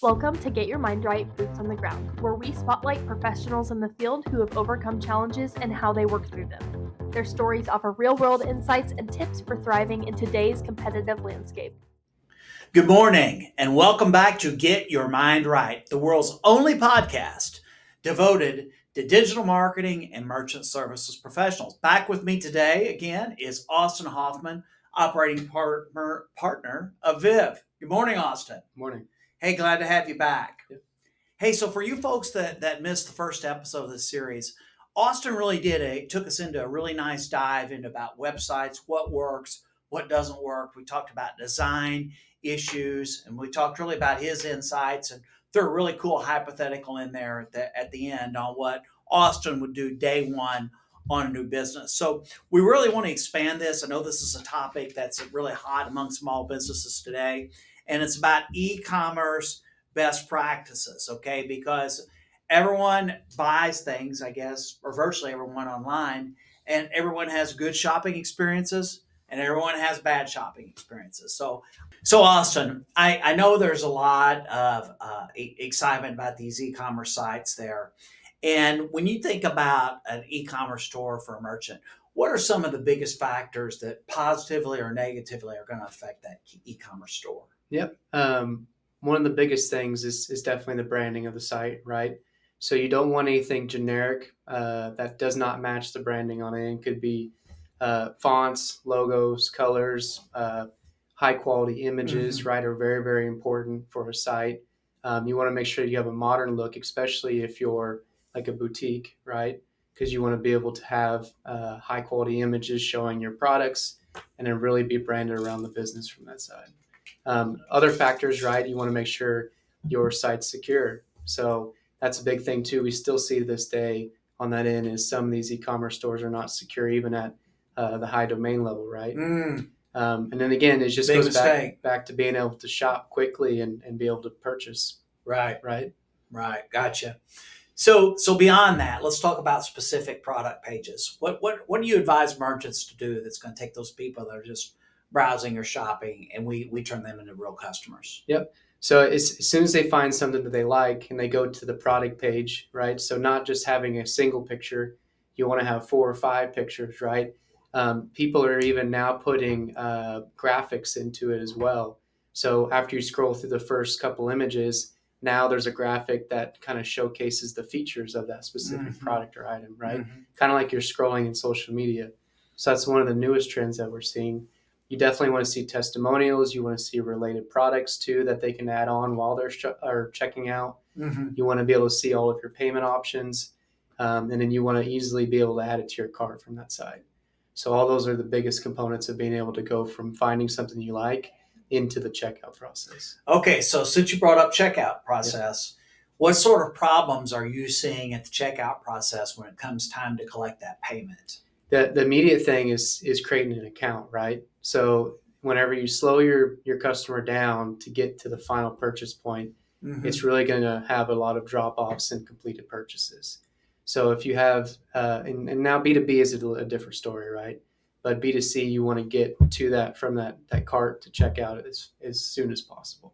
Welcome to Get Your Mind Right, Boots on the Ground, where we spotlight professionals in the field who have overcome challenges and how they work through them. Their stories offer real-world insights and tips for thriving in today's competitive landscape. Good morning, and welcome back to Get Your Mind Right, the world's only podcast devoted to digital marketing and merchant services professionals. Back with me today, again, is Austin Hoffman, operating partner of Viv. Good morning, Austin. Morning. Hey, glad to have you back. Yep. Hey, so for you folks that missed the first episode of this series, Austin really took us into a really nice dive into about websites, what works, what doesn't work. We talked about design issues, and we talked really about his insights, and threw a really cool hypothetical in there at the end on what Austin would do day one on a new business. So we really want to expand this. I know this is a topic that's really hot among small businesses today, and it's about e-commerce best practices, okay? Because everyone buys things, I guess, or virtually everyone online, and everyone has good shopping experiences and everyone has bad shopping experiences. So Austin, I know there's a lot of excitement about these e-commerce sites there. And when you think about an e-commerce store for a merchant, what are some of the biggest factors that positively or negatively are going to affect that e-commerce store? Yep. One of the biggest things is definitely the branding of the site, right? So you don't want anything generic that does not match the branding on it. It could be fonts, logos, colors, high quality images, right, are very, very important for a site. You want to make sure you have a modern look, especially if you're like a boutique, right? Because you want to be able to have high quality images showing your products and then really be branded around the business from that side. Other factors, right? You want to make sure your site's secure. So that's a big thing too. We still see to this day on that end is some of these e-commerce stores are not secure even at the high domain level, right? And then again, it just goes back to being able to shop quickly and be able to purchase. Right. Gotcha. So beyond that, let's talk about specific product pages. What do you advise merchants to do that's going to take those people that are just browsing or shopping and we turn them into real customers? Yep. So as soon as they find something that they like and they go to the product page, right? So not just having a single picture, you want to have 4 or 5 pictures, right? People are even now putting graphics into it as well. So after you scroll through the first couple images, now there's a graphic that kind of showcases the features of that specific product or item, right? Kind of like you're scrolling in social media. So that's one of the newest trends that we're seeing. You definitely want to see testimonials. You want to see related products too that they can add on while they're checking out. You want to be able to see all of your payment options. And then you want to easily be able to add it to your cart from that side. So all those are the biggest components of being able to go from finding something you like into the checkout process. Okay, so since you brought up checkout process, what sort of problems are you seeing at the checkout process when it comes time to collect that payment? The immediate thing is creating an account, right? So whenever you slow your customer down to get to the final purchase point, it's really going to have a lot of drop-offs and completed purchases. So if you have, and now B2B is a different story, right? But B2C, you want to get to that from that cart to checkout as soon as possible.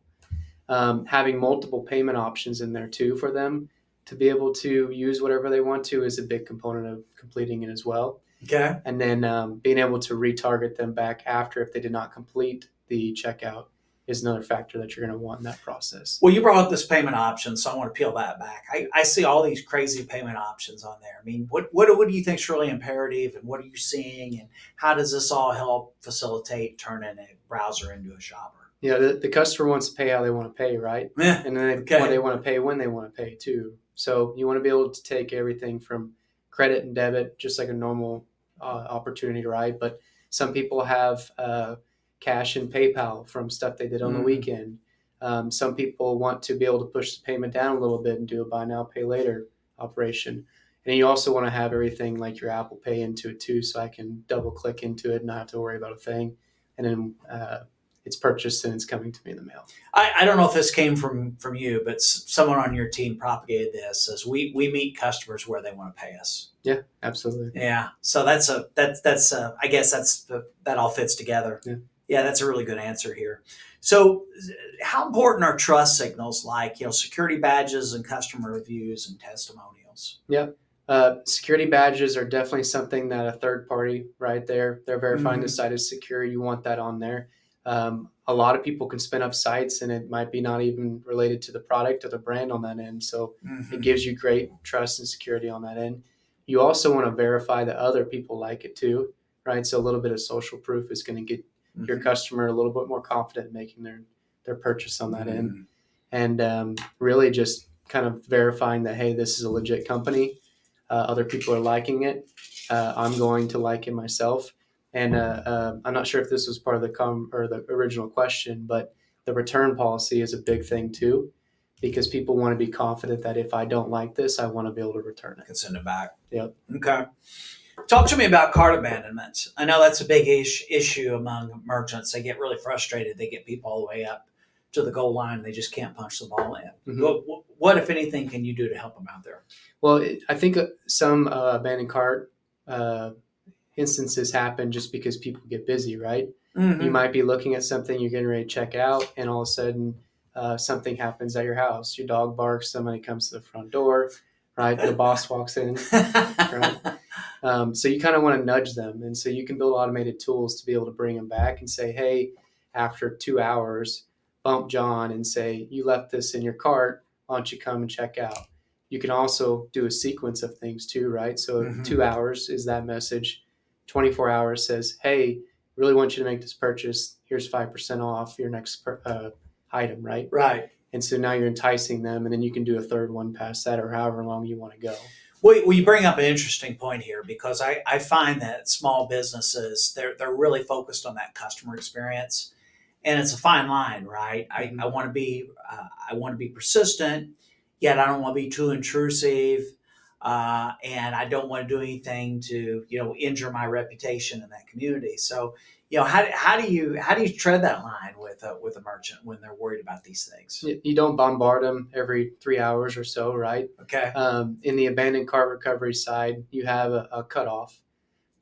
Having multiple payment options in there too for them to be able to use whatever they want to is a big component of completing it as well. Okay. And then being able to retarget them back after if they did not complete the checkout is another factor that you're going to want in that process. Well, you brought up this payment option, so I want to peel that back. I see all these crazy payment options on there. I mean, what do you think is really imperative, and what are you seeing, and how does this all help facilitate turning a browser into a shopper? Yeah, the customer wants to pay how they want to pay, right? Yeah. And then they want to pay when they want to pay too. So you want to be able to take everything from credit and debit, just like a normal opportunity, right? But some people have cash and PayPal from stuff they did on the weekend. Some people want to be able to push the payment down a little bit and do a buy now, pay later operation. And you also want to have everything like your Apple Pay into it too, so I can double click into it and not have to worry about a thing. And then it's purchased and it's coming to me in the mail. I don't know if this came from you, but someone on your team propagated this as we meet customers where they want to pay us. Yeah, absolutely. Yeah. So that's I guess that all fits together. Yeah. Yeah, that's a really good answer here. So, how important are trust signals like security badges and customer reviews and testimonials? Yep. Security badges are definitely something that a third party, right? They're verifying the Mm-hmm. site is secure. You want that on there. A lot of people can spin up sites, and it might be not even related to the product or the brand on that end. So it Mm-hmm. gives you great trust and security on that end. You also want to verify that other people like it too, right? So a little bit of social proof is going to get your Mm-hmm. customer a little bit more confident in making their purchase on that end. Mm-hmm. And really just kind of verifying that, hey, this is a legit company. Other people are liking it. I'm going to like it myself. And I'm not sure if this was part of the original question, but the return policy is a big thing too, because people want to be confident that if I don't like this, I want to be able to return I it. can send it back. Yep. Okay. Talk to me about cart abandonment. I know that's a big issue among merchants. They get really frustrated. They get people all the way up to the goal line and they just can't punch the ball in. Mm-hmm. What, if anything, can you do to help them out there? Well, I think some abandoned cart instances happen just because people get busy, right? Mm-hmm. You might be looking at something, you're getting ready to check out, and all of a sudden something happens at your house. Your dog barks, somebody comes to the front door, right? The boss walks in, right? So you kind of want to nudge them. And so you can build automated tools to be able to bring them back and say, hey, after 2 hours, bump John and say, you left this in your cart. Why don't you come and check out? You can also do a sequence of things too, right? So Mm-hmm. 2 hours is that message. 24 hours says, hey, really want you to make this purchase. Here's 5% off your next item, right? Right. And so now you're enticing them, and then you can do a third one past that or however long you want to go. Well, you bring up an interesting point here because I find that small businesses, they're really focused on that customer experience. And it's a fine line, right? Mm-hmm. I want to be persistent, yet I don't want to be too intrusive, and I don't want to do anything to injure my reputation in that community. So how do you tread that line with a merchant when they're worried about these things? You don't bombard them every 3 hours or so, right? Okay. In the abandoned cart recovery side, you have a cutoff.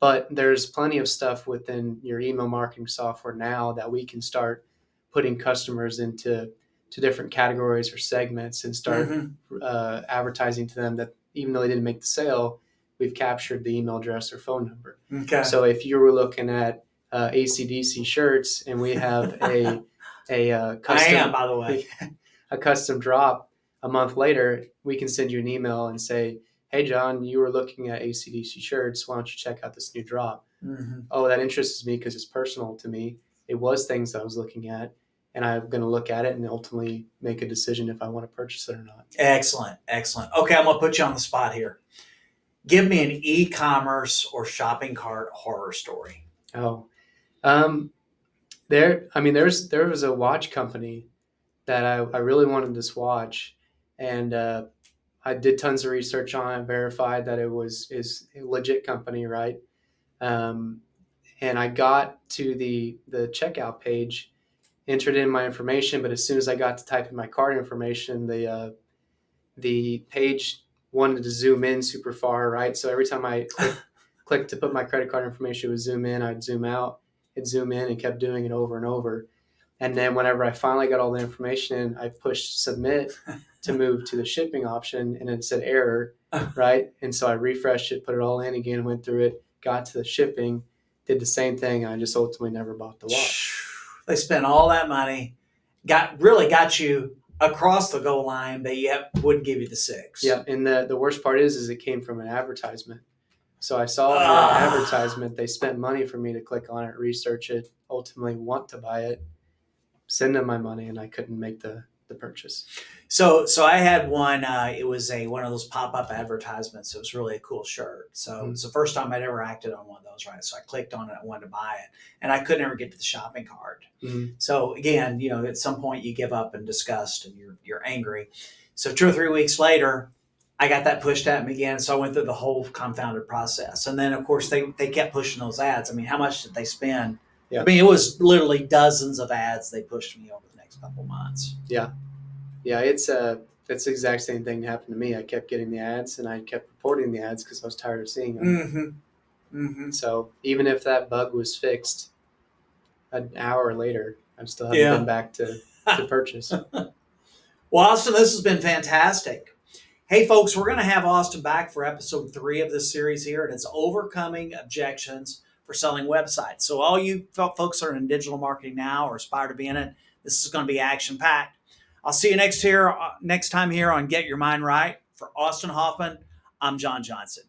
But there's plenty of stuff within your email marketing software now that we can start putting customers into different categories or segments and start advertising to them that even though they didn't make the sale, we've captured the email address or phone number. Okay. So if you were looking at ACDC shirts and we have a custom, I am, by the way, a custom drop a month later, we can send you an email and say, hey, John, you were looking at ACDC shirts. Why don't you check out this new drop? Mm-hmm. Oh, that interests me because it's personal to me. It was things I was looking at, and I'm going to look at it and ultimately make a decision if I want to purchase it or not. Excellent. Okay, I'm going to put you on the spot here. Give me an e-commerce or shopping cart horror story. Oh, there was a watch company that I really wanted this watch, and I did tons of research on it, verified that it is a legit company, right? And I got to the checkout page, entered in my information, but as soon as I got to type in my card information, the page wanted to zoom in super far, right? So every time I clicked to put my credit card information, it would zoom in, I'd zoom out, it'd zoom in, and kept doing it over and over. And then whenever I finally got all the information in, I pushed submit to move to the shipping option, and it said error, right? And so I refreshed it, put it all in again, went through it, got to the shipping, did the same thing, and I just ultimately never bought the watch. They spent all that money, got you across the goal line, but yet wouldn't give you the 6. Yeah, and the worst part is it came from an advertisement. So I saw the advertisement. They spent money for me to click on it, research it, ultimately want to buy it, send them my money, and I couldn't make the purchase. So I had one. It was one of those pop-up advertisements. It was really a cool shirt. So It's the first time I'd ever acted on one of those, right? So I clicked on it. I wanted to buy it, and I couldn't ever get to the shopping cart. Mm-hmm. So again, at some point you give up in disgust and you're angry. So 2 or 3 weeks later, I got that pushed at me again. So I went through the whole confounded process, and then of course they kept pushing those ads. I mean, how much did they spend? Yeah. I mean, it was literally dozens of ads they pushed me over the next couple months. Yeah, it's the exact same thing happened to me. I kept getting the ads, and I kept reporting the ads because I was tired of seeing them. Mm-hmm. Mm-hmm. So even if that bug was fixed an hour later, I still haven't been back to purchase. Well, Austin, this has been fantastic. Hey, folks, we're going to have Austin back for episode 3 of this series here, and it's overcoming objections for selling websites. So all you folks that are in digital marketing now or aspire to be in it, this is going to be action-packed. I'll see you next time here on Get Your Mind Right. For Austin Hoffman, I'm John Johnson.